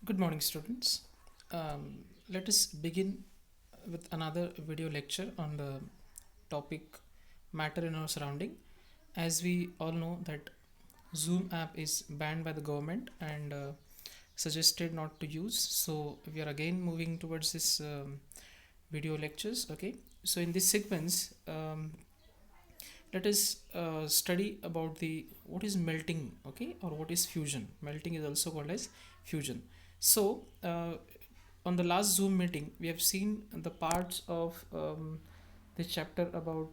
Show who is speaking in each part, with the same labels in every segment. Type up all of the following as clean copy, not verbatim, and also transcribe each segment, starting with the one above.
Speaker 1: Good morning, students. Let us begin with another video lecture on the topic matter in our surrounding. As we all know that Zoom app is banned by the government and suggested not to use. So we are again moving towards this video lectures. Okay. So in this sequence, let us study about the what is melting. Okay, or what is fusion. Melting is also called as fusion. So on the last Zoom meeting, we have seen the parts of this chapter about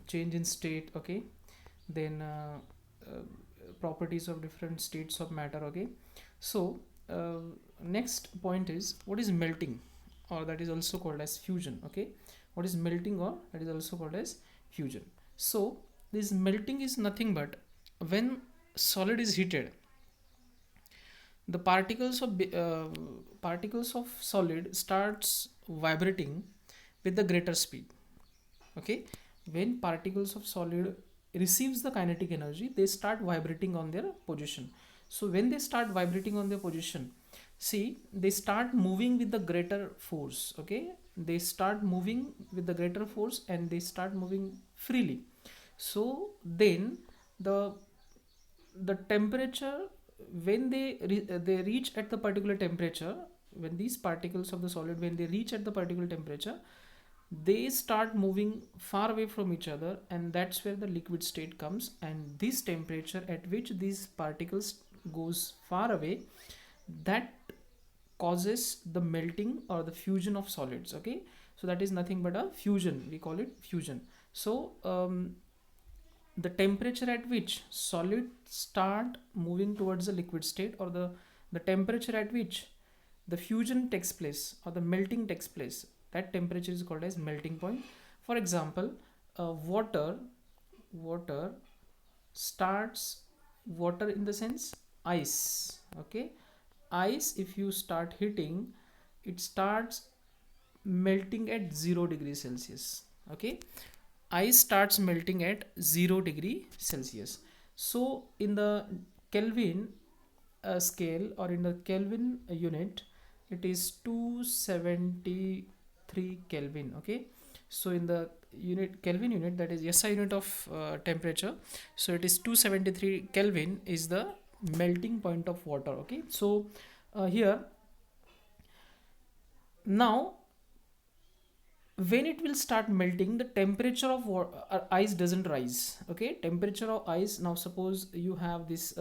Speaker 1: change in state. Okay, then properties of different states of matter. Okay, so uh, next point is what is melting, or that is also called as fusion. Okay, what is melting, or that is also called as fusion. So this melting is nothing but when solid is heated, the particles of solid starts vibrating with the greater speed. Okay, when particles of solid receives the kinetic energy, they start vibrating on their position. So when they start vibrating on their position, see, they start moving with the greater force. Okay, they start moving with the greater force and they start moving freely. So then the temperature, when they reach at the particular temperature, when these particles of the solid, when they reach at the particular temperature, they start moving far away from each other, and that's where the liquid state comes. And this temperature at which these particles goes far away, that causes the melting or the fusion of solids. Okay, so that is nothing but a fusion, we call it fusion. So the temperature at which solids start moving towards the liquid state, or the temperature at which the fusion takes place or the melting takes place, that temperature is called as melting point. For example, water starts, water in the sense ice. Okay, ice, if you start heating, it starts melting at 0 degrees Celsius. Okay, ice starts melting at 0 degree Celsius. So in the Kelvin scale, or in the Kelvin unit, it is 273 Kelvin. Okay, so in the unit Kelvin unit, that is SI unit of temperature, so it is 273 Kelvin is the melting point of water. Okay, so here now, when it will start melting, the temperature of ice doesn't rise. Okay, temperature of ice, now suppose you have this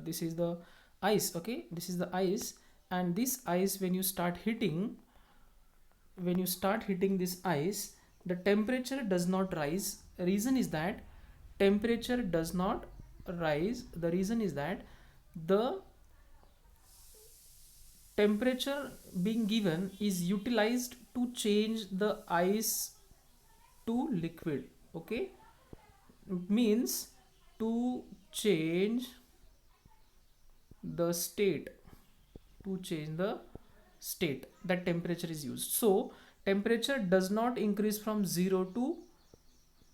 Speaker 1: this is the ice. Okay, this is the ice, and this ice, when you start hitting, this ice, the temperature does not rise. Reason is that temperature does not rise, the reason is that the temperature being given is utilized to change the ice to liquid. Okay, it means to change the state, that temperature is used. So temperature does not increase from 0 to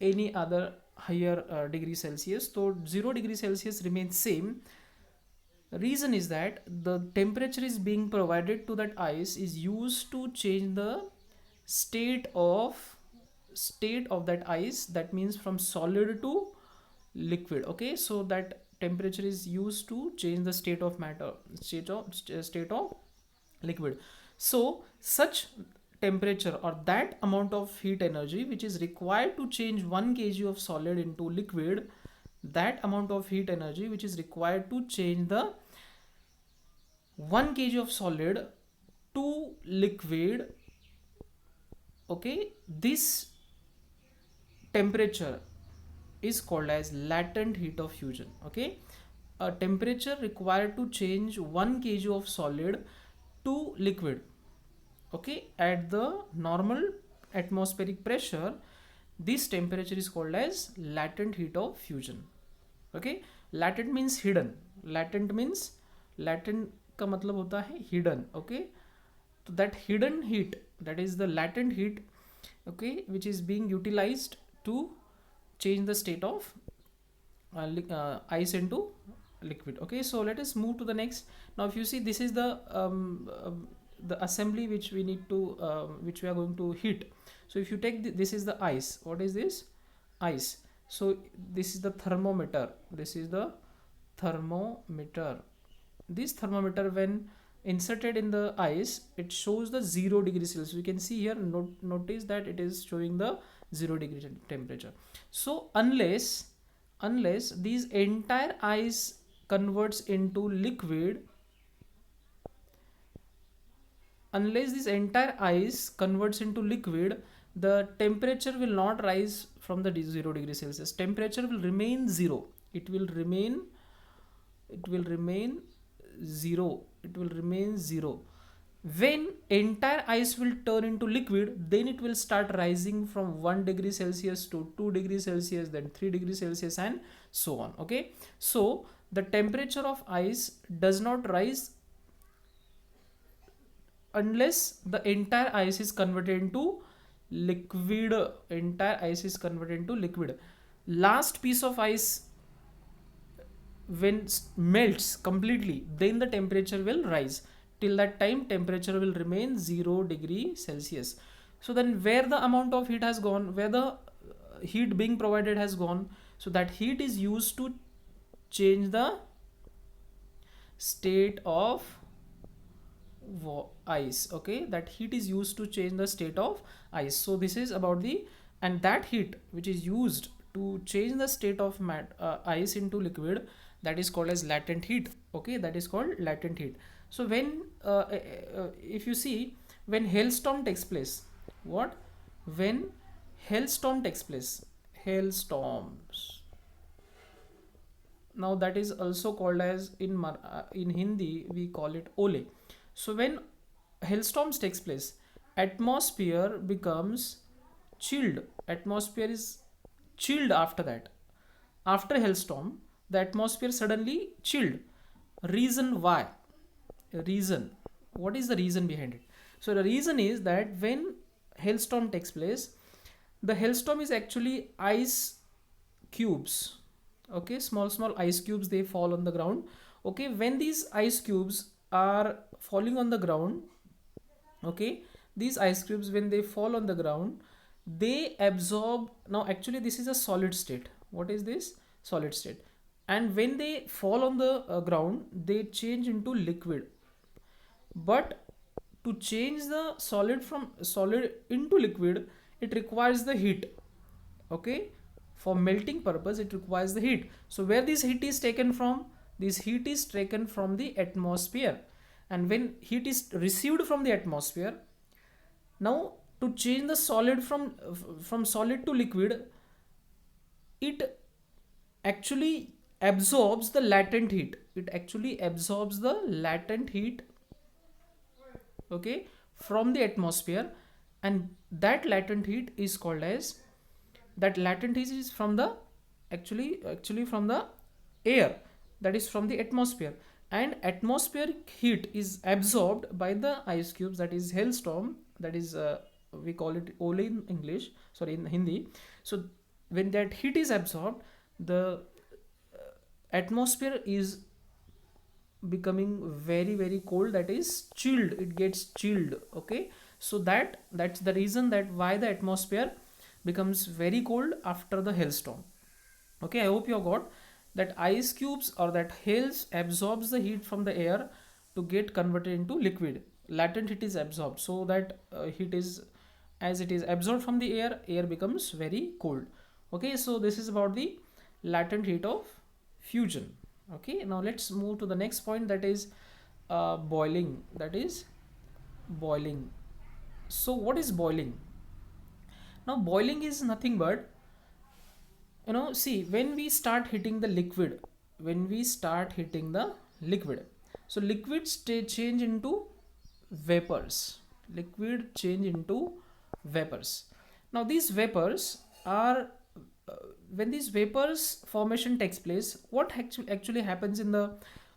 Speaker 1: any other higher degree Celsius, so 0 degree Celsius remains same. Reason is that the temperature is being provided to that ice is used to change the state of that ice, that means from solid to liquid. Okay, so that temperature is used to change the state of matter, state of liquid. So such temperature, or that amount of heat energy which is required to change 1 kg of solid into liquid, that amount of heat energy which is required to change the 1 kg of solid to liquid. Okay, this temperature is called as latent heat of fusion. Okay, a temperature required to change 1 kg of solid to liquid, okay, at the normal atmospheric pressure, this temperature is called as latent heat of fusion. Okay, latent means hidden. Latent का मतलब होता है hidden. Okay, so that hidden heat, that is the latent heat, okay, which is being utilized to change the state of ice into liquid. Okay, so let us move to the next. Now if you see, this is the assembly which we need to which we are going to heat. So if you take this is the ice. What is this? Ice. So this is the thermometer. This is the thermometer. This thermometer, when inserted in the ice, it shows the 0 degree Celsius. You can see here, notice that it is showing the 0 degree temperature. So unless these entire ice converts into liquid, the temperature will not rise from the 0 degree Celsius. Temperature will remain zero. It will remain zero. When entire ice will turn into liquid, then it will start rising from 1 degree Celsius to 2 degree Celsius, then 3 degree Celsius, and so on. Okay, so the temperature of ice does not rise unless the entire ice is converted into liquid. Last piece of ice, when melts completely, then the temperature will rise. Till that time, temperature will remain 0 degree Celsius. So then where the amount of heat has gone, where the heat being provided has gone, so that heat is used to change the state of ice. Okay, that heat is used to change the state of ice. So this is about and that heat which is used to change the state of ice into liquid, that is called as latent heat. Okay, that is called latent heat. So when if you see, when hailstorm takes place, when hailstorms, now that is also called as in Hindi we call it Ole. So when hailstorms takes place, atmosphere becomes chilled. Atmosphere is chilled after that. After hailstorm, the atmosphere suddenly chilled. Reason why? Reason. What is the reason behind it? So the reason is that when hailstorm takes place, the hailstorm is actually ice cubes. Okay, small ice cubes, they fall on the ground. Okay, when these ice cubes are falling on the ground, okay, these ice cubes, when they fall on the ground, they absorb. Now actually this is a solid state. What is this? Solid state. And when they fall on the ground, they change into liquid. But to change the solid from solid into liquid, it requires the heat. Okay, for melting purpose it requires the heat. So where this heat is taken from? This heat is taken from the atmosphere. And when heat is received from the atmosphere, now to change the solid from solid to liquid, it actually absorbs the latent heat. Okay, from the atmosphere. And that latent heat is called as, from the actually from the air, that is from the atmosphere. And atmospheric heat is absorbed by the ice cubes, that is hailstorm, that is we call it Ole in English, sorry, in Hindi. So when that heat is absorbed, the atmosphere is becoming very cold, that is chilled. It gets chilled. Okay, so that's the reason that why the atmosphere becomes very cold after the hailstorm. Okay, I hope you got that ice cubes or that hails absorbs the heat from the air to get converted into liquid. Latent heat is absorbed, so that heat is, as it is absorbed from the air becomes very cold. Okay, so this is about the latent heat of fusion. Okay, now let's move to the next point, that is boiling. So what is boiling? Now boiling is nothing but, see, when we start hitting the liquid, so liquids change into vapors. Now these vapors are when these vapors formation takes place, what actually happens in the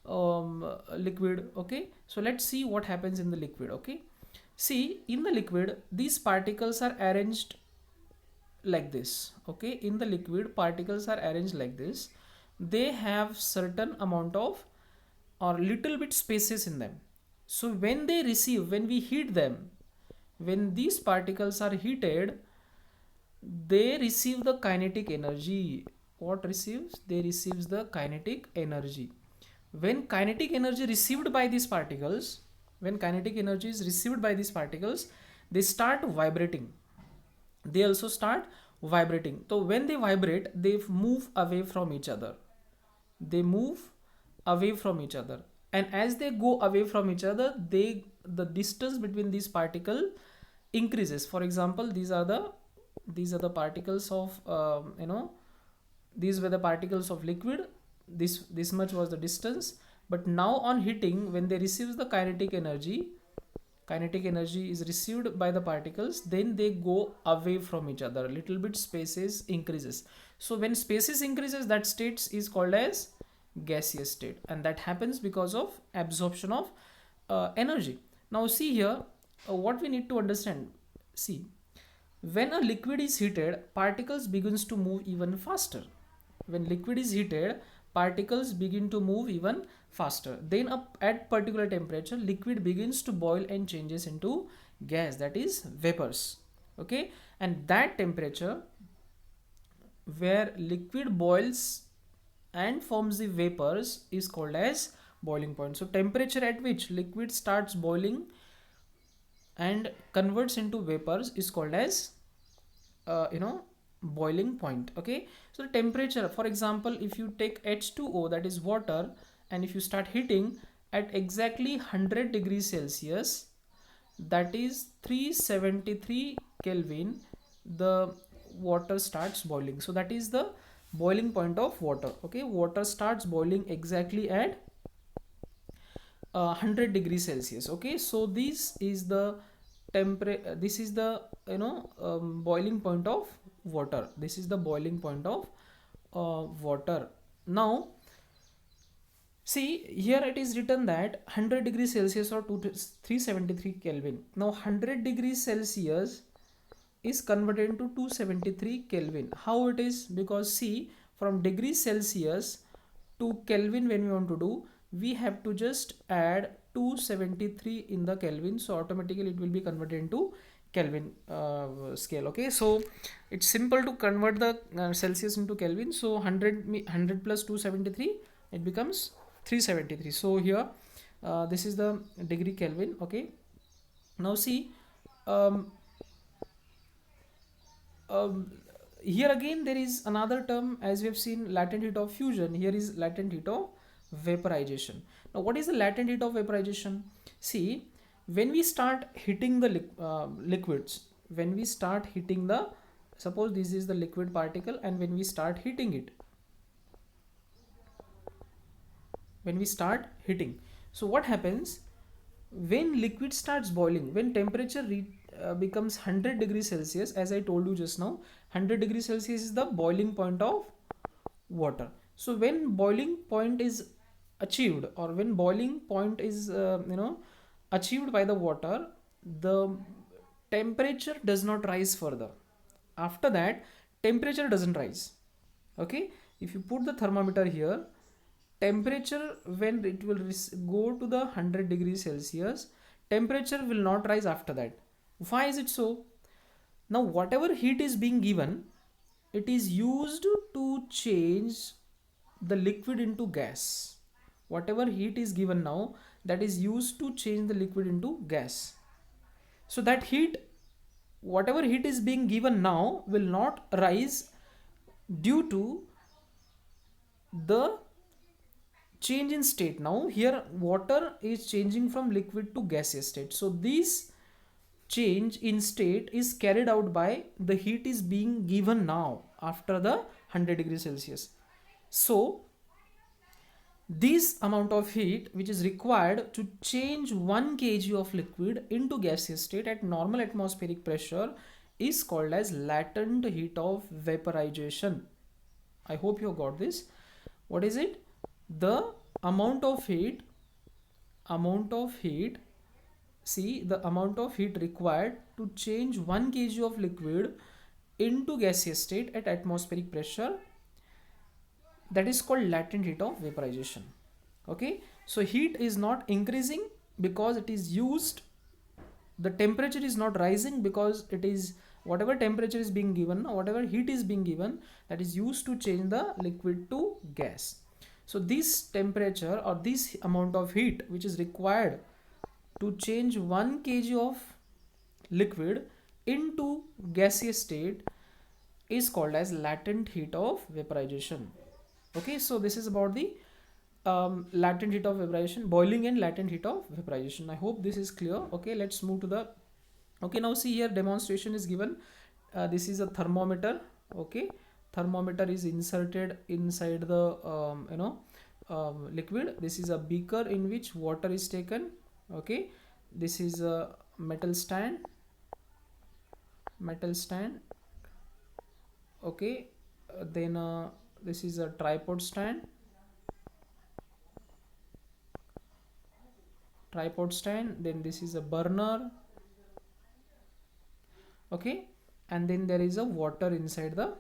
Speaker 1: liquid? Okay, so let's see what happens in the liquid. Okay, see, in the liquid these particles are arranged like this. Okay, in the liquid particles are arranged like this. they have certain amount of or little bit spaces in them. So when they receive, when we heat them, when these particles are heated, they receive the kinetic energy. What receives? They receives the kinetic energy. When kinetic energy received by these particles, when kinetic energy is received by these particles, they start vibrating. They also start vibrating. So when they vibrate, they move away from each other. They move away from each other, and as they go away from each other, the distance between these particle increases. For example, these are the particles of these were the particles of liquid. This much was the distance, but now on heating, when they receives the kinetic energy is received by the particles, then they go away from each other, little bit spaces increases. So when spaces increases, that state is called as gaseous state, and that happens because of absorption of energy. Now see here, what we need to understand. See, when a liquid is heated, particles begins to move even faster. When liquid is heated, particles begin to move even faster. Then at particular temperature, liquid begins to boil and changes into gas, that is vapors. Okay, and that temperature where liquid boils and forms the vapors is called as boiling point. So temperature at which liquid starts boiling and converts into vapors is called as boiling point. Okay, so the temperature, for example, if you take H2O, that is water, and if you start heating at exactly 100 degrees Celsius, that is 373 Kelvin, the water starts boiling. So that is the boiling point of water. Okay, water starts boiling exactly at 100 degrees Celsius. Okay, so this is the temperature, this is the boiling point of water. This is the boiling point of water. Now see, here it is written that 100 degrees Celsius or 373 Kelvin. Now 100 degrees Celsius is converted into 273 Kelvin. How it is? Because see, from degrees Celsius to Kelvin, when we want to do, we have to just add 273 in the Kelvin, so automatically it will be converted into Kelvin scale. Okay, so it's simple to convert the Celsius into Kelvin. So 100 plus 273, it becomes 373. So here this is the degree Kelvin. Okay, now see, here again there is another term, as we have seen latent heat of fusion. Here is latent heat of vaporization. Now what is the latent heat of vaporization? See, when we start heating the liquids, when we start heating the, suppose this is the liquid particle, and when we start heating it, when we start heating, so what happens when liquid starts boiling? When temperature becomes 100 degrees Celsius, as I told you just now, 100 degrees Celsius is the boiling point of water. So when boiling point is achieved, or when boiling point is achieved by the water, the temperature does not rise further. After that, temperature doesn't rise. Okay, if you put the thermometer here, temperature, when it will go to the 100 degrees Celsius, temperature will not rise after that. Why is it so? Now whatever heat is being given, it is used to change the liquid into gas. Whatever heat is given now, that is used to change the liquid into gas. So that heat, whatever heat is being given now, will not rise due to the change in state. Now here water is changing from liquid to gaseous state. So this change in state is carried out by the heat is being given now after the 100 degrees Celsius. So this amount of heat which is required to change 1 kg of liquid into gaseous state at normal atmospheric pressure is called as latent heat of vaporization. I hope you got this. What is it? The amount of heat, see, the amount of heat required to change 1 kg of liquid into gaseous state at atmospheric pressure, that is called latent heat of vaporization. Okay, so heat is not increasing because it is used, the temperature is not rising because it is, whatever temperature is being given, whatever heat is being given, that is used to change the liquid to gas. So this temperature or this amount of heat which is required to change 1 kg of liquid into gaseous state is called as latent heat of vaporization. Okay, so this is about the latent heat of vaporization, boiling and latent heat of vaporization. I hope this is clear. Okay, let's move to the, okay, now see here demonstration is given. This is a thermometer. Okay, thermometer is inserted inside the liquid. This is a beaker in which water is taken. Okay, this is a metal stand. Okay, then this is a tripod stand. Then this is a burner. Okay, and then there is a water inside the,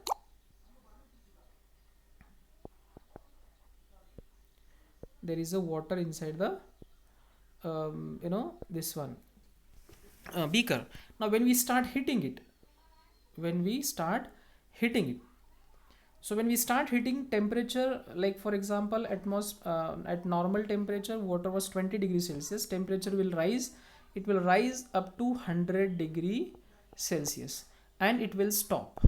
Speaker 1: this one beaker. Now when we start heating it, so when we start heating, temperature, like for example at normal temperature water was 20 degrees Celsius, temperature will rise, it will rise up to 100 degree Celsius and it will stop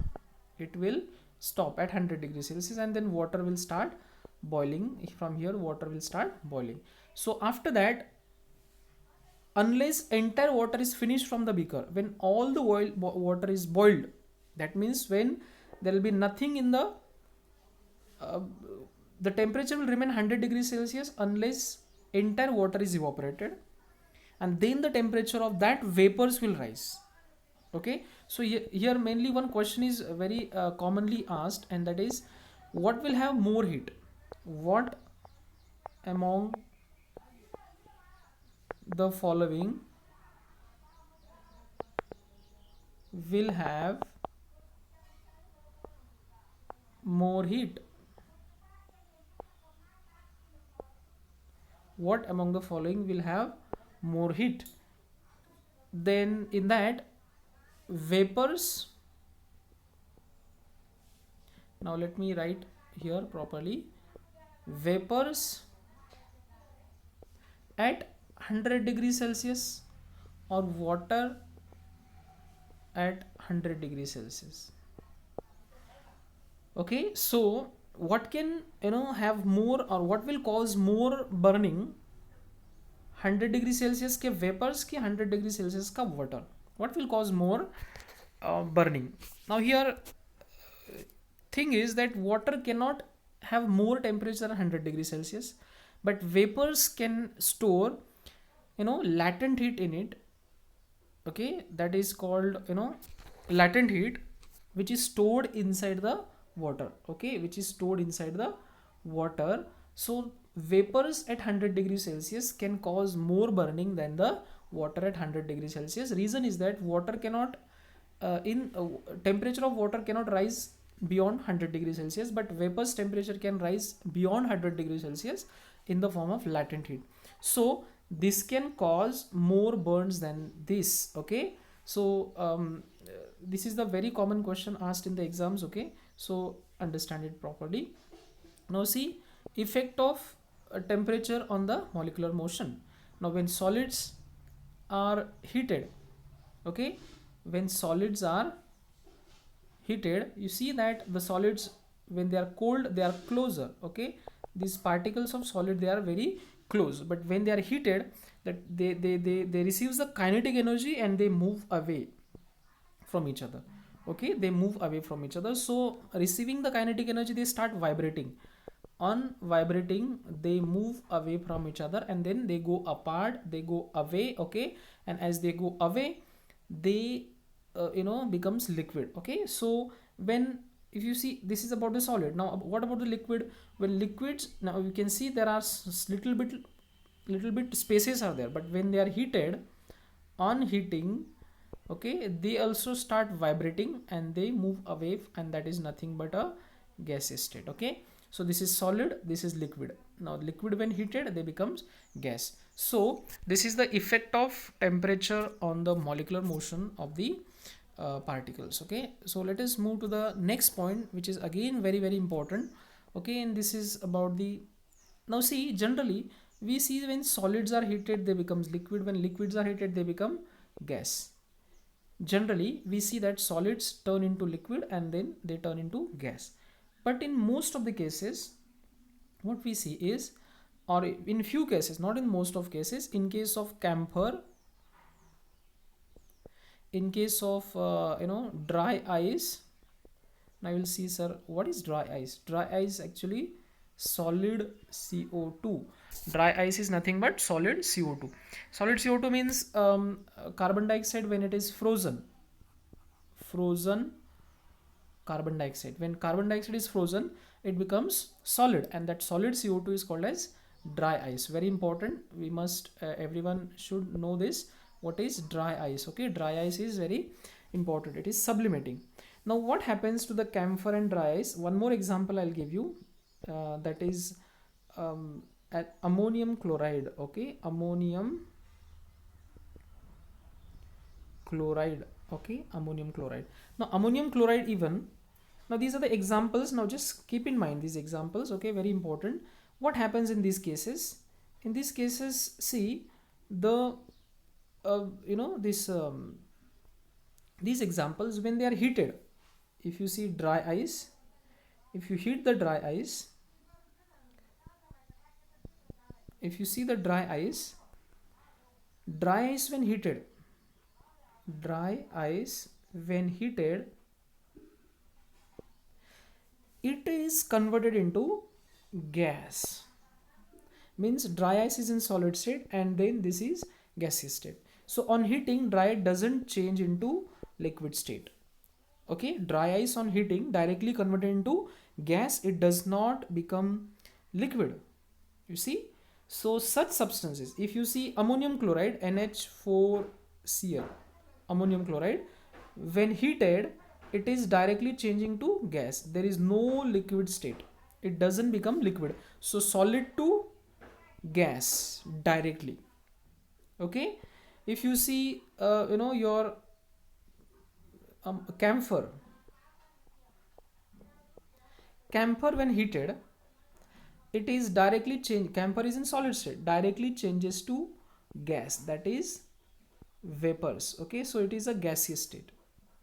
Speaker 1: at 100 degrees Celsius, and then water will start boiling. From here water will start boiling. So after that, unless entire water is finished from the beaker, when all the water is boiled, that means when there will be nothing in the temperature will remain 100 degrees Celsius unless entire water is evaporated, and then the temperature of that vapors will rise. Okay, so here mainly one question is very commonly asked, and that is, what will have more heat? What among the following will have more heat? What among the following will have more heat? Then in that, vapors, now let me write here properly, vapors at 100 degrees Celsius or water at 100 degrees Celsius. Okay, so what can have more, or what will cause more burning, 100 degrees Celsius के vapors के 100 degrees Celsius का water? What will cause more burning? Now here thing is that water cannot have more temperature than 100 degrees Celsius, but vapors can store latent heat in it. Okay, that is called latent heat, which is stored inside the water. Okay, which is stored inside the water. So vapors at 100 degrees Celsius can cause more burning than the water at 100 degrees Celsius. Reason is that water cannot temperature of water cannot rise beyond 100 degrees Celsius, but vapors temperature can rise beyond 100 degrees Celsius in the form of latent heat. So this can cause more burns than this. Okay, so this is the very common question asked in the exams. Okay, so understand it properly. Now see, effect of temperature on the molecular motion. Now when solids are heated, okay, when solids are heated, you see that the solids, when they are cold, they are closer. Okay, these particles of solid, they are very close, but when they are heated, that they receive the kinetic energy and they move away from each other. Okay, they move away from each other. So receiving the kinetic energy, they start vibrating. On vibrating, they move away from each other, and then they go apart, they go away. Okay, and as they go away, they becomes liquid. Okay, so when, if you see, this is about the solid. Now what about the liquid? When liquids, now you can see there are little bit spaces are there, but when they are heated, on heating, okay, they also start vibrating and they move away, and that is nothing but a gaseous state. Okay, So this is solid, this is liquid. Now liquid when heated, they becomes gas. So this is the effect of temperature on the molecular motion of the particles. Okay, so let us move to the next point, which is again very important. Okay, and this is about the, now see, generally we see when solids are heated they becomes liquid, when liquids are heated they become gas. Generally we see that solids turn into liquid and then they turn into gas. But in most of the cases what we see is, or in few cases, not in most of cases, in case of camphor, in case of dry ice. Now you will see, sir, what is dry ice? Dry ice actually solid CO2. Dry ice is nothing but solid CO2. Solid CO2 means carbon dioxide when it is frozen carbon dioxide. When carbon dioxide is frozen, it becomes solid, and that solid CO2 is called as dry ice. Very important. We must everyone should know this. What is dry ice? Okay, dry ice is very important. It is sublimating. Now what happens to the camphor and dry ice? One more example I'll give you. That is at ammonium chloride. Okay, ammonium chloride. Okay, ammonium chloride. Now ammonium chloride, even now these are the examples. Now just keep in mind these examples. Okay, very important. What happens in these cases? In these cases, see the this these examples, when they are heated, if you see dry ice, if you heat the dry ice, if you see the dry ice when heated, dry ice when heated, it is converted into gas. Means dry ice is in solid state and then this is gaseous state. So on heating, dry doesn't change into liquid state. Okay, dry ice on heating directly converted into gas, it does not become liquid. You see, so such substances, if you see ammonium chloride, NH4Cl, ammonium chloride, when heated, it is directly changing to gas. There is no liquid state. It doesn't become liquid. So solid to gas directly. Okay, if you see your camphor when heated, it is directly change, camphor is in solid state, directly changes to gas, that is vapors. Okay, so it is a gaseous state.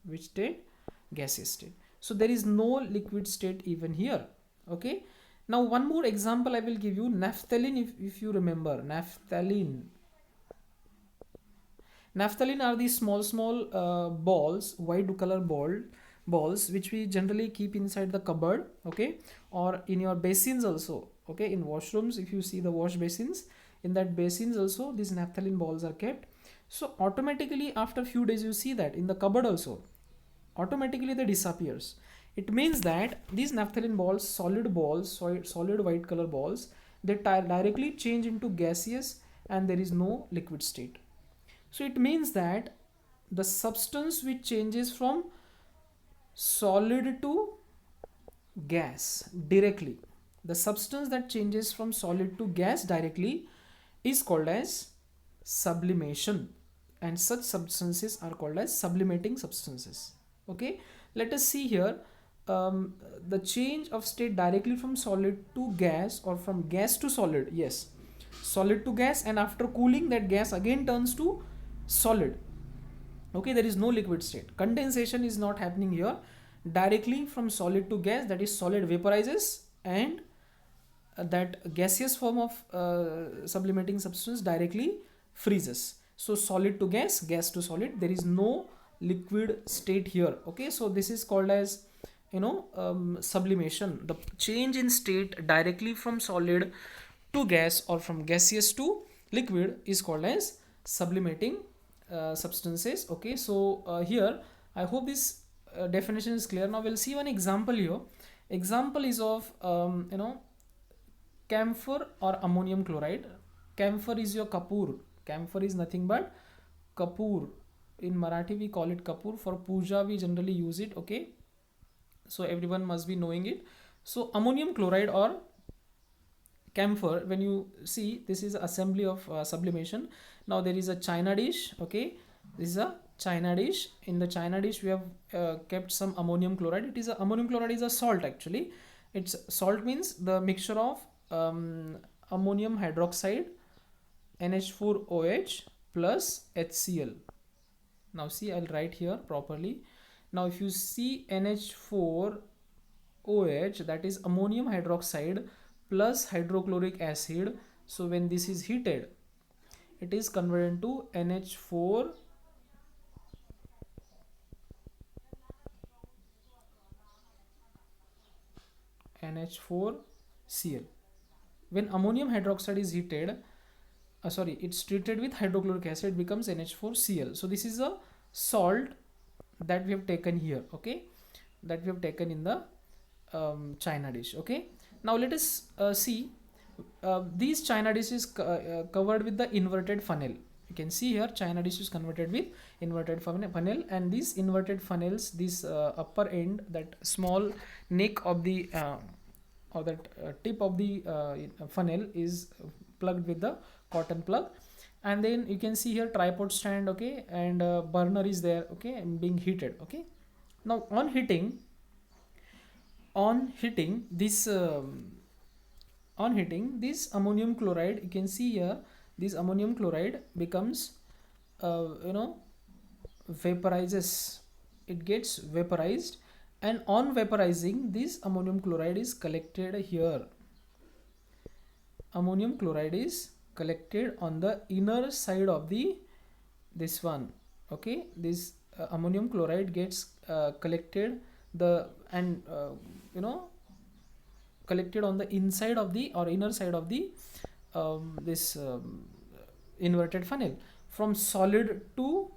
Speaker 1: Which state? Gaseous state. So there is no liquid state even here. Okay, now one more example I will give you. Naphthalene, if you remember, naphthalene are these small balls, white color balls, which we generally keep inside the cupboard. Okay, or in your basins also. Okay, in washrooms, if you see the wash basins, in that basins also these naphthalene balls are kept. So automatically after few days you see that in the cupboard also, automatically they disappears. It means that these naphthalene balls, solid white color balls, they directly change into gaseous and there is no liquid state. So it means that the substance which changes from solid to gas directly, the substance that changes from solid to gas directly is called as sublimation, and such substances are called as sublimating substances. Okay, let us see here the change of state directly from solid to gas or from gas to solid. Yes, solid to gas, and after cooling that gas again turns to solid. Okay, there is no liquid state. Condensation is not happening here. Directly from solid to gas, that is solid vaporizes and that gaseous form of sublimating substance directly freezes. So solid to gas, gas to solid, there is no liquid state here. Okay, so this is called as sublimation. The change in state directly from solid to gas or from gaseous to liquid is called as sublimating substances. Okay, so here I hope this definition is clear. Now we'll see one example here. Example is of camphor or ammonium chloride. Camphor is your kapoor. Camphor is nothing but kapoor. In Marathi we call it kapoor. For puja we generally use it. Okay, so everyone must be knowing it. So ammonium chloride or camphor, when you see, this is assembly of sublimation. Now there is a china dish. Okay, this is a china dish. In the china dish we have kept some ammonium chloride. It is a, ammonium chloride is a salt actually. It's salt means the mixture of ammonium hydroxide, NH4OH plus HCl. Now see, I'll write here properly. Now if you see NH4OH, that is ammonium hydroxide plus hydrochloric acid. So when this is heated, it is converted into NH4 NH4Cl. When ammonium hydroxide is heated, it's treated with hydrochloric acid, becomes NH4Cl. So this is a salt that we have taken here. Okay, that we have taken in the china dish. Okay, now let us see these china dish is covered with the inverted funnel. You can see here china dish is converted with inverted funnel, and these inverted funnels, this upper end, that small neck of the or that tip of the funnel is plugged with the cotton plug. And then you can see here tripod stand. Okay, and burner is there. Okay, and being heated. Okay, now on hitting this ammonium chloride, you can see here this ammonium chloride becomes vaporizes. It gets vaporized, and on vaporizing, this ammonium chloride is collected here. Ammonium chloride is collected on the inner side of the this one. Okay, this ammonium chloride gets collected the and collected on the inside of the or inner side of the this inverted funnel, from solid to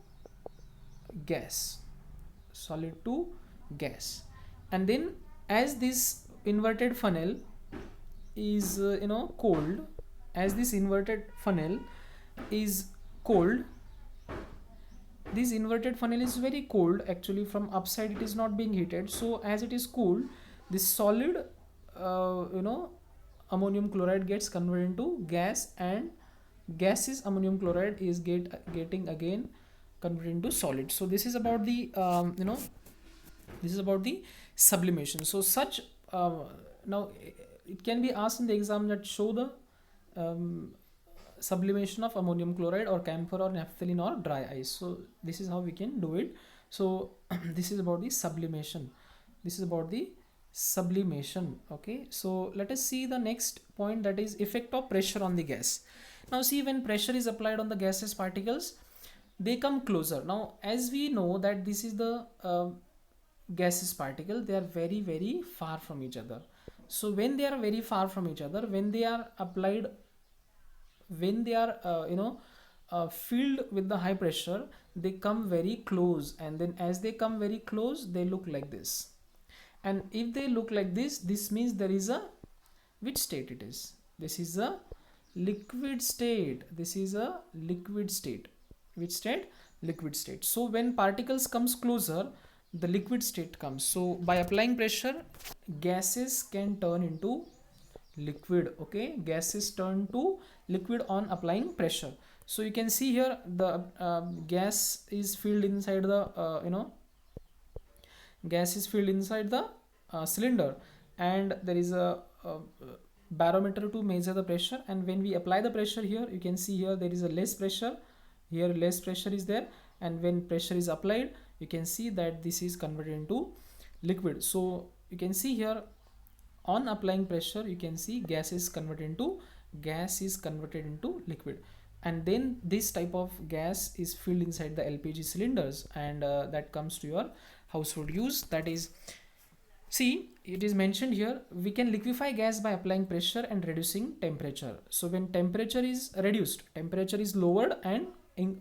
Speaker 1: gas. And then as this inverted funnel is cold, as this inverted funnel is cold, this inverted funnel is very cold actually. From upside it is not being heated, so as it is cool, this solid ammonium chloride gets converted into gas, and gaseous ammonium chloride is getting again converted into solid. So this is about the this is about the sublimation. So such now it can be asked in the exam that show the sublimation of ammonium chloride or camphor or naphthalene or dry ice. So this is how we can do it. So this is about the sublimation. Okay, so let us see the next point, that is effect of pressure on the gas. Now see, when pressure is applied on the gaseous particles, they come closer. Now as we know that this is the gaseous particle, they are very very far from each other. So when they are very far from each other, when they are applied, when they are filled with the high pressure, they come very close, and then as they come very close, they look like this. And if they look like this means there is a, which state it is? This is a liquid state. This is a liquid state. Which state? Liquid state. So when particles comes closer, the liquid state comes. So by applying pressure, gases can turn into liquid. Okay, gases turn to liquid on applying pressure. So you can see here the gas is filled inside the gas is filled inside the cylinder, and there is a barometer to measure the pressure. And when we apply the pressure here, you can see here there is a less pressure. Here less pressure is there, and when pressure is applied, you can see that this is converted into liquid. So you can see here on applying pressure, you can see gas is converted into liquid. And then this type of gas is filled inside the LPG cylinders, and that comes to your household use. That is, see, it is mentioned here, we can liquefy gas by applying pressure and reducing temperature. So when temperature is reduced, temperature is lowered and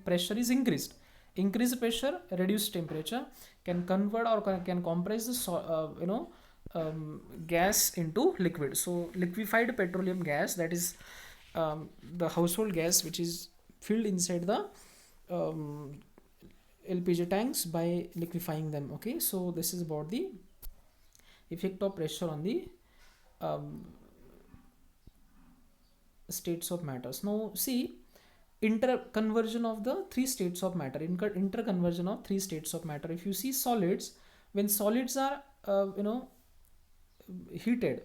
Speaker 1: pressure is increased. Increased pressure, reduced temperature can convert or can compress the gas into liquid. So liquefied petroleum gas, that is the household gas which is filled inside the LPG tanks by liquefying them. Okay, so this is about the effect of pressure on the um, states of matters. Now see, interconversion of the three states of matter, interconversion of three states of matter. If you see solids, when solids are heated,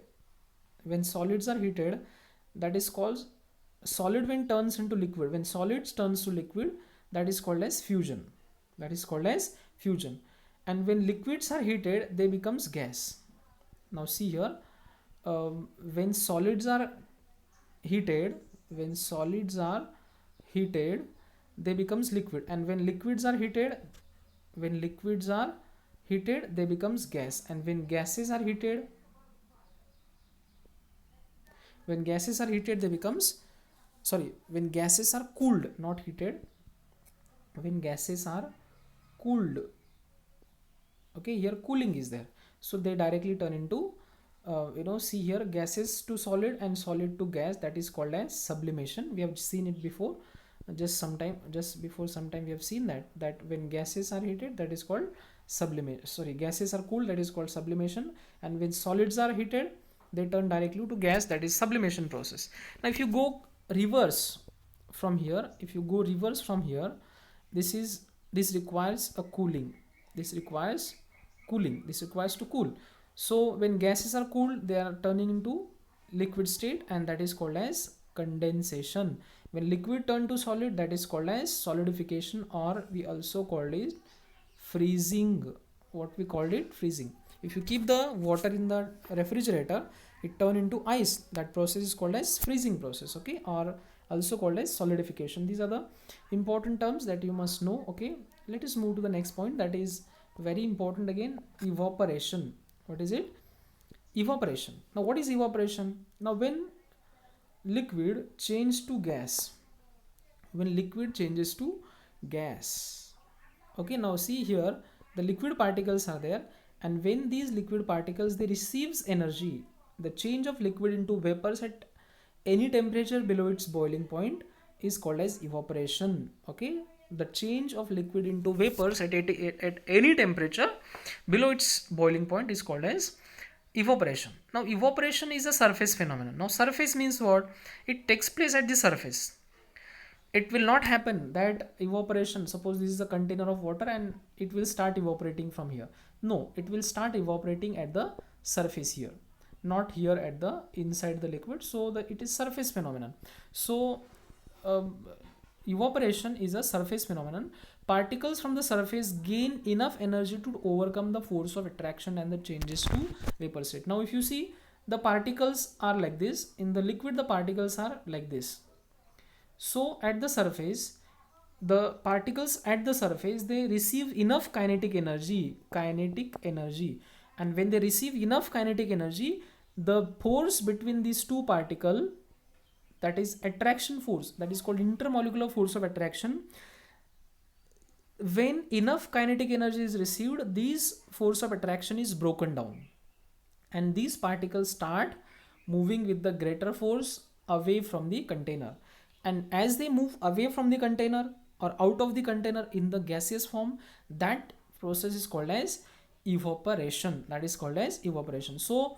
Speaker 1: when solids are heated, that is called solid. When turns into liquid, when solids turns to liquid, that is called as fusion, that is called as fusion. And when liquids are heated, they becomes gas. Now see here, when solids are heated, when solids are heated, they becomes liquid. And when liquids are heated, when liquids are heated, they becomes gas. And when gases are heated, when gases are heated, they becomes, sorry, when gases are cooled, not heated, when gases are cooled, okay, here cooling is there, so they directly turn into see here, gases to solid and solid to gas, that is called as sublimation. We have seen it before, just before some time we have seen that when gases are heated, that is called sublimation, sorry, gases are cooled, that is called sublimation. And when solids are heated, they turn directly to gas, that is sublimation process. Now if you go reverse from here, if you go reverse from here, this requires a cooling, this requires cooling, this requires to cool. So when gases are cooled, they are turning into liquid state, and that is called as condensation. When liquid turn to solid, that is called as solidification, or we also called it freezing. What we called it, freezing. If you keep the water in the refrigerator, it turn into ice, that process is called as freezing process, okay, or also called as solidification. These are the important terms that you must know, okay. Let us move to the next point, that is very important again, evaporation. What is it? Evaporation. Now what is evaporation? Now when liquid changes to gas, when liquid changes to gas, okay, now see here, the liquid particles are there, and when these liquid particles, they receives energy, the change of liquid into vapors at any temperature below its boiling point is called as evaporation, okay. The change of liquid into vapors at any temperature below its boiling point is called as evaporation. Now evaporation is a surface phenomenon. Now surface means what? It takes place at the surface. It will not happen that evaporation, suppose this is a container of water and it will start evaporating from here. No, it will start evaporating at the surface here, not here at the inside the liquid. So it is surface phenomenon. So evaporation is a surface phenomenon. Particles from the surface gain enough energy to overcome the force of attraction and the changes to vapor state. Now if you see, the particles are like this, in the liquid the particles are like this. So at the surface, the particles at the surface, they receive enough kinetic energy, and when they receive enough kinetic energy, the force between these two particles, that is attraction force, that is called intermolecular force of attraction. When enough kinetic energy is received, this force of attraction is broken down, and these particles start moving with the greater force away from the container. And as they move away from the container or out of the container in the gaseous form, that process is called as evaporation, that is called as evaporation. So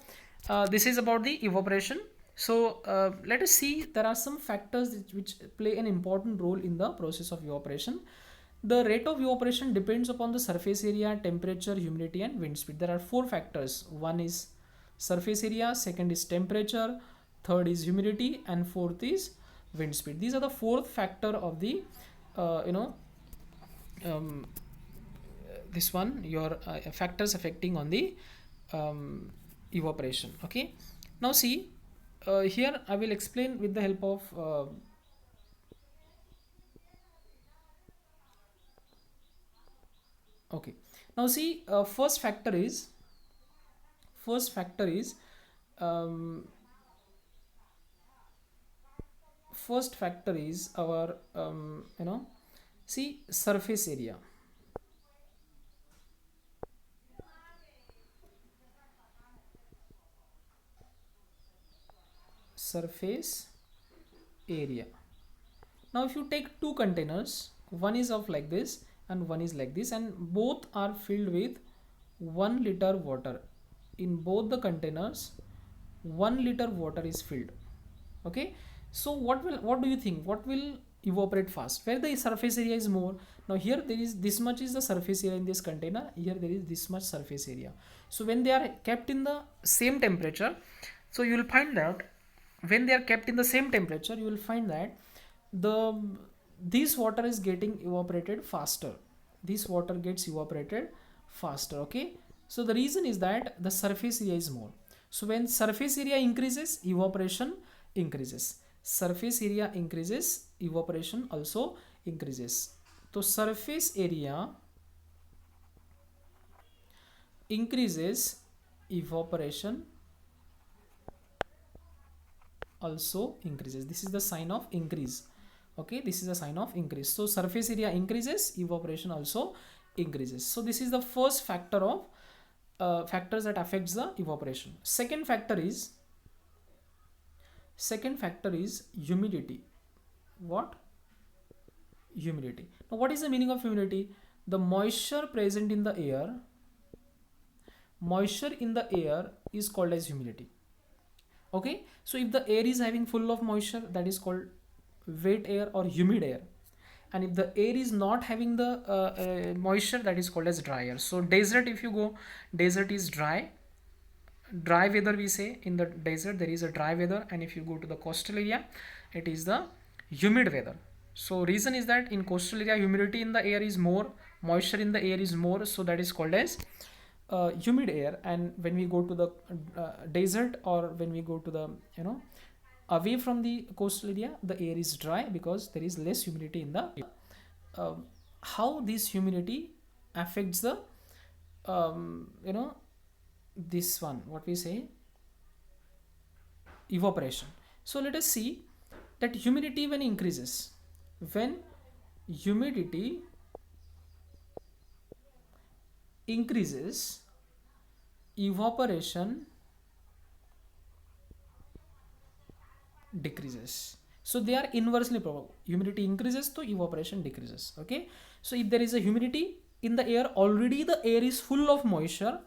Speaker 1: this is about the evaporation. So let us see, there are some factors which play an important role in the process of evaporation. The rate of evaporation depends upon the surface area, temperature, humidity and wind speed. There are four factors. One is surface area, second is temperature, third is humidity, and fourth is wind speed. These are the fourth factor of the this one, your factors affecting on the evaporation, okay. Now see, here I will explain with the help of okay. Now see, first factor is um, first factor is our see, surface area. Surface area. Now if you take two containers, one is of like this and one is like this, and both are filled with 1 liter water. In both the containers, 1 liter water is filled. Okay, so what do you think, what will evaporate fast? Where the surface area is more. Now here there is this much is the surface area in this container, here there is this much surface area. So when they are kept in the same temperature, so you will find that when they are kept in the same temperature, you will find that the this water is getting evaporated faster. This water gets evaporated faster. Okay, so the reason is that the surface area is more. So when surface area increases, evaporation increases. Surface area increases, evaporation also increases. So surface area increases, evaporation also increases. This is the sign of increase. Okay, this is a sign of increase. So surface area increases, evaporation also increases. So this is the first factor of factors that affects the evaporation. Second factor is humidity. What? Humidity. Now what is the meaning of humidity? The moisture present in the air, moisture in the air is called as humidity. Okay, so if the air is having full of moisture, that is called wet air or humid air, and if the air is not having the moisture, that is called as dry air. So desert, if you go, desert is dry weather, we say. In the desert there is a dry weather, and if you go to the coastal area, it is the humid weather. So reason is that in coastal area humidity in the air is more, moisture in the air is more, so that is called as humid air. And when we go to the desert, or when we go to the away from the coastal area, the air is dry because there is less humidity in the how this humidity affects the this one, what we say, evaporation. So let us see that humidity when increases, when humidity increases, evaporation decreases. So they are inversely proportional. Humidity increases, so evaporation decreases. Okay, so if there is a humidity in the air, already the air is full of moisture.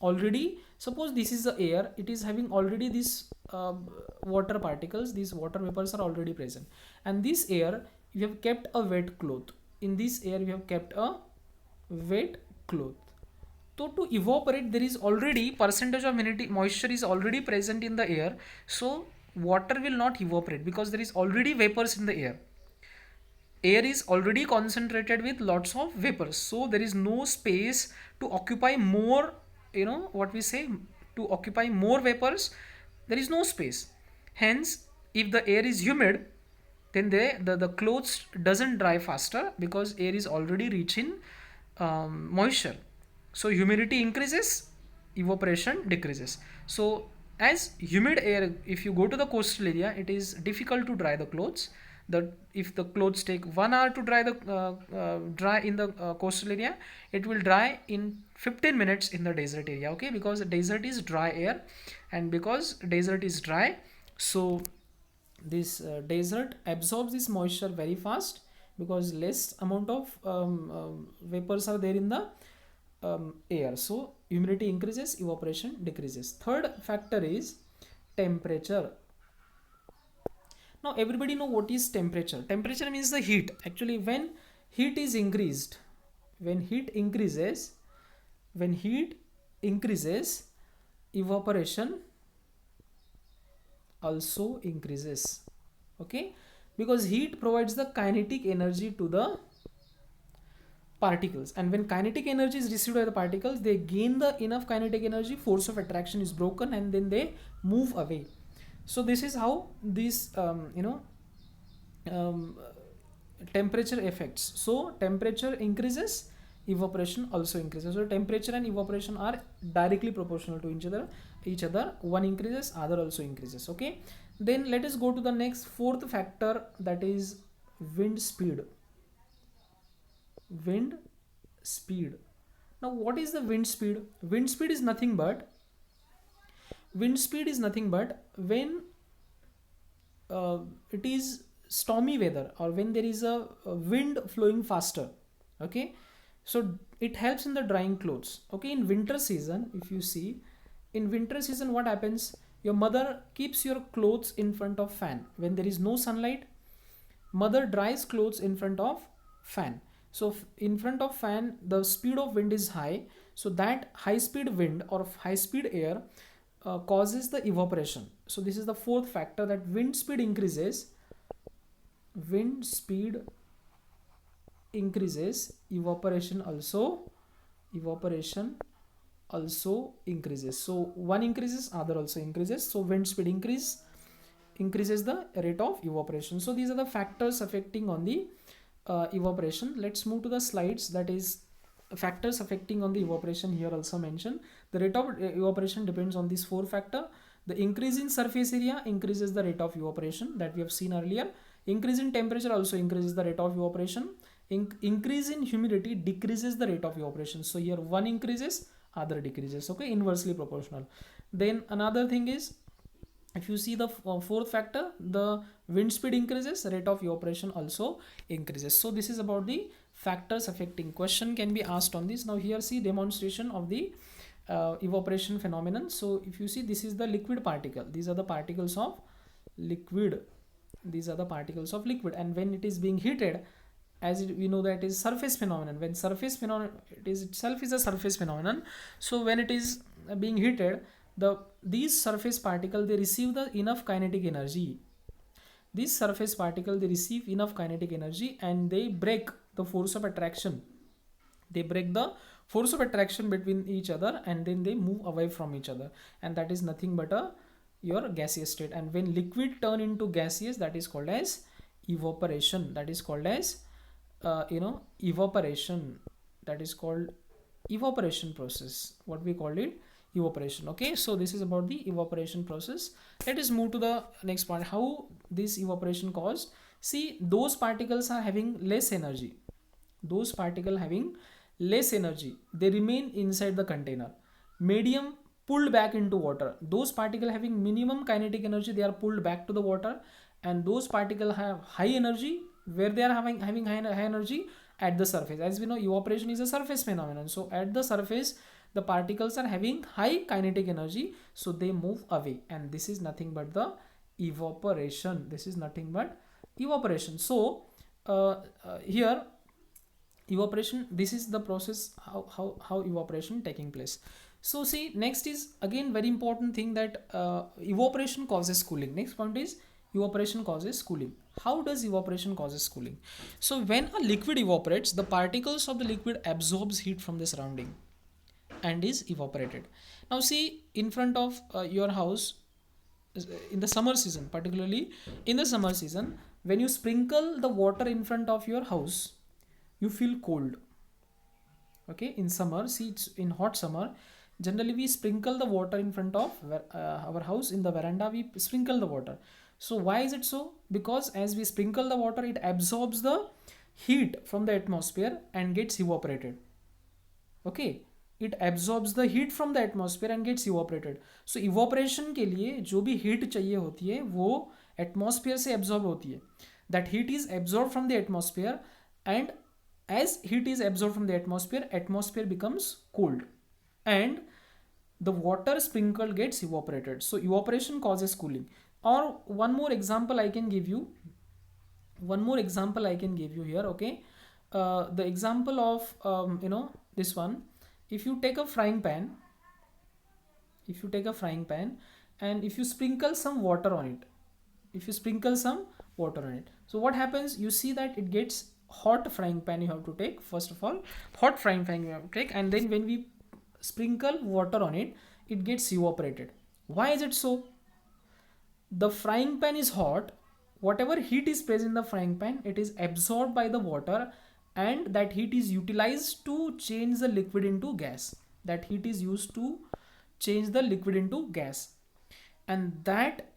Speaker 1: Already, suppose this is the air, it is having already this water particles, these water vapors are already present, and this air you have kept a wet cloth. In this air you have kept a wet cloth. So to evaporate, there is already percentage of moisture is already present in the air, so water will not evaporate because there is already vapors in the air. Air is already concentrated with lots of vapors, so there is no space to occupy more, what we say, to occupy more vapors. There is no space. Hence, if the air is humid, then the clothes doesn't dry faster because air is already rich in moisture. So humidity increases, evaporation decreases. So as humid air, if you go to the coastal area, it is difficult to dry the clothes. If the clothes take 1 hour to dry in the coastal area, it will dry in 15 minutes in the desert area. Okay, because the desert is dry air, and because desert is dry, so this desert absorbs this moisture very fast because less amount of vapors are there in the air. So humidity increases, evaporation decreases. Third factor is temperature. Now everybody know what is temperature. Temperature means the heat. Actually, when heat is increased, when heat increases, evaporation also increases. Okay, because heat provides the kinetic energy to the particles, and when kinetic energy is received by the particles, they gain the enough kinetic energy, force of attraction is broken, and then they move away. So this is how this temperature affects. So temperature increases, evaporation also increases. So temperature and evaporation are directly proportional to each other. One increases, other also increases. Okay, then let us go to the next fourth factor, that is wind speed. Wind speed. Now what is the wind speed? Wind speed is nothing but when it is stormy weather, or when there is a wind flowing faster. Okay, so it helps in the drying clothes. Okay, in winter season, if you see, in winter season what happens, Your mother keeps your clothes in front of fan. When there is no sunlight, mother dries clothes in front of fan. So in front of fan, the speed of wind is high. So that high speed wind or high speed air causes the evaporation. So this is the fourth factor, that wind speed increases. Wind speed increases, evaporation also increases. So one increases, other also increases. So wind speed increases the rate of evaporation. So these are the factors affecting on the evaporation. Let's move to the slides. That is factors affecting on the evaporation. Here also mentioned the rate of evaporation depends on these four factor. The increase in surface area increases the rate of evaporation, that we have seen earlier. Increase in temperature also increases the rate of evaporation. Increase in humidity decreases the rate of evaporation. So here one increases, other decreases. Okay, inversely proportional. Then another thing is, if you see the fourth factor, the wind speed increases, rate of evaporation also increases. So this is about the factors affecting. Question can be asked on this. Now here see demonstration of the evaporation phenomenon. So if you see, this is the liquid particle. These are the particles of liquid. These are the particles of liquid, and when it is being heated, as we know that is surface phenomenon. When surface phenomenon, it is itself is a surface phenomenon. So when it is being heated, these surface particle, they receive the enough kinetic energy. These surface particle, they receive enough kinetic energy and they break the force of attraction. They break the force of attraction between each other, and then they move away from each other, and that is nothing but your gaseous state. And when liquid turn into gaseous, that is called as evaporation. That is called as evaporation. That is called evaporation process. What we call it, evaporation. Okay, so this is about the evaporation process. Let us move to the next part. How this evaporation caused? See, those particles are having less energy. Those particles having less energy, they remain inside the container. Medium pulled back into water. Those particles having minimum kinetic energy, they are pulled back to the water, and those particles have high energy. Where they are having high energy? At the surface. As we know, evaporation is a surface phenomenon. So at the surface, the particles are having high kinetic energy, so they move away, and this is nothing but the evaporation. This is nothing but evaporation. So here evaporation, this is the process, how evaporation taking place. So see, next is again very important thing, that evaporation causes cooling. Next point is evaporation causes cooling. How does evaporation causes cooling? So when a liquid evaporates, the particles of the liquid absorbs heat from the surrounding and is evaporated. Now see, in front of your house, in the summer season, particularly in the summer season, when you sprinkle the water in front of your house, you feel cold. Okay, in summer, see, it's in hot summer, generally we sprinkle the water in front of our house. In the veranda, we sprinkle the water. So why is it so? Because as we sprinkle the water, it absorbs the heat from the atmosphere and gets evaporated. Okay, it absorbs the heat from the atmosphere and gets evaporated. So evaporation के लिए जो भी heat चाहिए होती है, वो atmosphere से absorb होती है. That heat is absorbed from the atmosphere, and as heat is absorbed from the atmosphere becomes cold, and the water sprinkled gets evaporated. So evaporation causes cooling. Or one more example I can give you here. Okay, the example of this one. If you take a frying pan, and if you sprinkle some water on it, so what happens? You see that it gets hot. Frying pan you have to take, first of all, hot frying pan you have to take, and then when we sprinkle water on it, it gets evaporated. Why is it so? The frying pan is hot. Whatever heat is present in the frying pan, it is absorbed by the water, and that heat is utilized to change the liquid into gas. That heat is used to change the liquid into gas, and that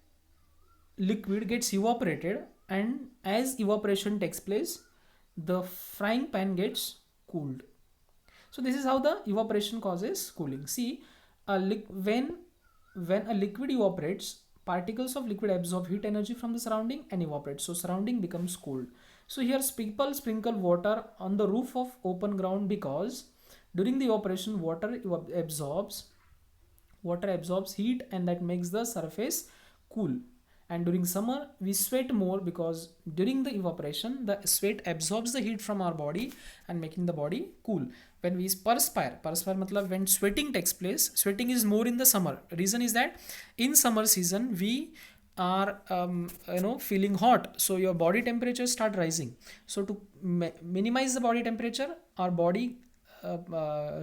Speaker 1: liquid gets evaporated, and as evaporation takes place, the frying pan gets cooled. So this is how the evaporation causes cooling. See, when a liquid evaporates, particles of liquid absorb heat energy from the surrounding and evaporate. So surrounding becomes cold. So here people sprinkle water on the roof of open ground, because during the evaporation, water absorbs water absorbs heat and that makes the surface cool. And during summer we sweat more because during the evaporation the sweat absorbs the heat from our body and making the body cool. When we perspire matlab when sweating takes place, sweating is more in the summer. Reason is that in summer season we are feeling hot, so your body temperature start rising. So to minimize the body temperature, our body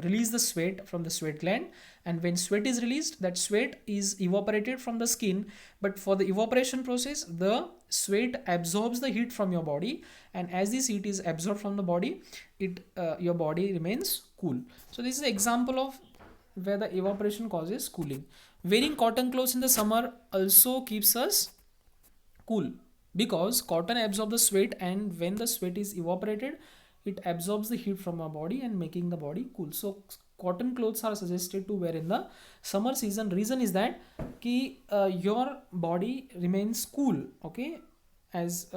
Speaker 1: release the sweat from the sweat gland, and when sweat is released, that sweat is evaporated from the skin. But for the evaporation process, the sweat absorbs the heat from your body, and as this heat is absorbed from the body, it your body remains cool. So this is an example of where the evaporation causes cooling. Wearing cotton clothes in the summer also keeps us cool because cotton absorbs the sweat, and when the sweat is evaporated, it absorbs the heat from our body and making the body cool. So cotton clothes are suggested to wear in the summer season. Reason is that your body remains cool, okay, as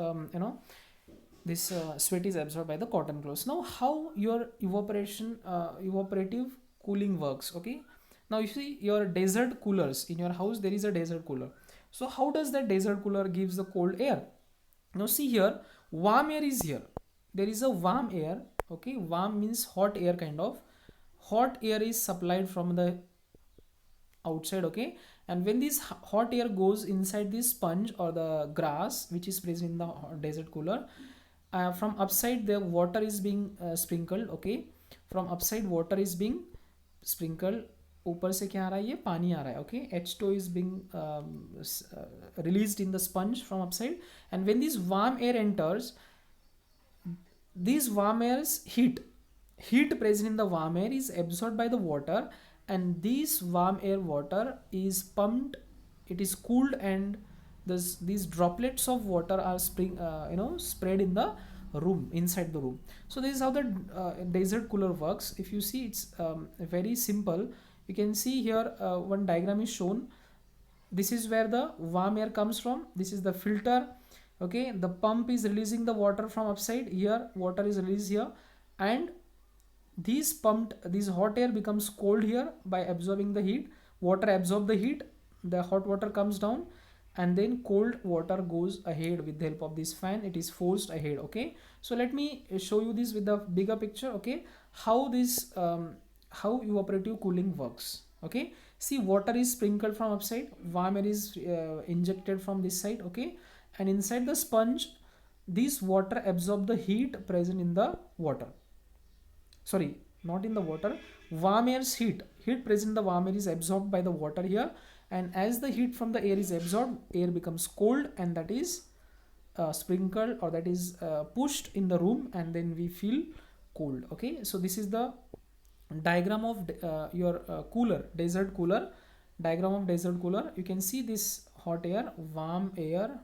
Speaker 1: this sweat is absorbed by the cotton clothes. Now how your evaporative cooling works, okay. Now you see your desert coolers in your house, there is a desert cooler. So how does that desert cooler gives the cold air? Now see here, warm air is here. There is a warm air, okay. Warm means hot air kind of. Hot air is supplied from the outside, okay. And when this hot air goes inside this sponge or the grass which is present in the desert cooler, from upside the water is being sprinkled, okay. From upside water is being sprinkled. ऊपर से क्या आ रहा है, ये पानी आ रहा है, okay. H2O is being released in the sponge from upside, and when this warm air enters, these warm air's heat present in the warm air is absorbed by the water, and this warm air water is pumped, it is cooled, and these droplets of water are spread in the room, inside the room. So this is how the desert cooler works. If you see, it's very simple. You can see here one diagram is shown. This is where the warm air comes from. This is the filter, okay. The pump is releasing the water from upside here, water is released here, and this hot air becomes cold here by absorbing the heat. Water absorb the heat, the hot water comes down, and then cold water goes ahead with the help of this fan, it is forced ahead, okay. So let me show you this with the bigger picture, okay, how this how evaporative cooling works, okay. See, water is sprinkled from upside, warm air is injected from this side, okay, and inside the sponge this water absorb the heat present in the water, sorry, not in the water, warm air's heat present in the warm air is absorbed by the water here, and as the heat from the air is absorbed, air becomes cold, and that is sprinkled, or that is pushed in the room, and then we feel cold, okay. So this is the diagram of your cooler, desert cooler, diagram of desert cooler. You can see this hot air, warm air,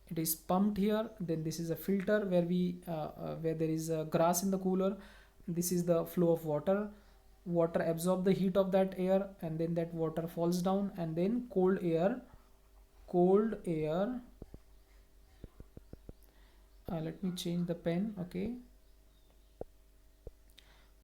Speaker 1: it is pumped here, then this is a filter where we where there is a grass in the cooler. This is the flow of water absorb the heat of that air, and then that water falls down, and then cold air let me change the pen, okay.